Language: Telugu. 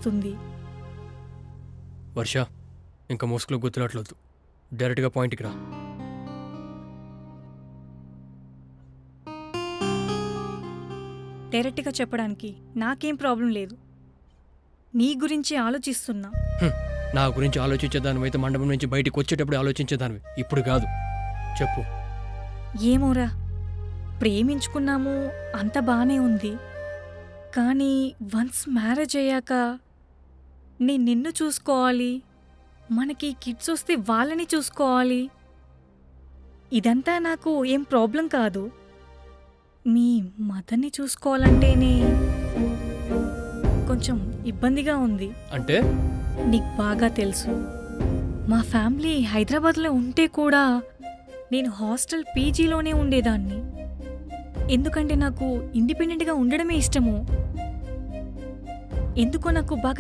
అనిపిస్తుంది. వర్ష, ఇంకా మోస్కులో గుర్తురాట్లేదు. డైరెక్ట్గా పాయింట్కి రా. డైరెక్ట్గా చెప్పడానికి నాకేం ప్రాబ్లం లేదు. నీ గురించి ఆలోచిస్తున్నా. నా గురించి ఆలోచించేదానివి అయితే మండపం నుంచి బయటికి వచ్చేటప్పుడు ఆలోచించేదానివి, ఇప్పుడు కాదు. చెప్పు. ఏమోరా, ప్రేమించుకున్నాము, అంత బానే ఉంది. కానీ వన్స్ మ్యారేజ్ అయ్యాక నేను నిన్ను చూసుకోవాలి, మనకి కిడ్స్ వస్తే వాళ్ళని చూసుకోవాలి. ఇదంతా నాకు ఏం ప్రాబ్లం కాదు. మీ మదర్ని చూసుకోవాలంటేనే కొంచెం ఇబ్బందిగా ఉంది. అంటే నీకు బాగా తెలుసు, మా ఫ్యామిలీ హైదరాబాద్లో ఉంటే కూడా నేను హాస్టల్ పీజీలోనే ఉండేదాన్ని. ఎందుకంటే నాకు ఇండిపెండెంట్గా ఉండడమే ఇష్టము. ఎందుకో నాకు బాగా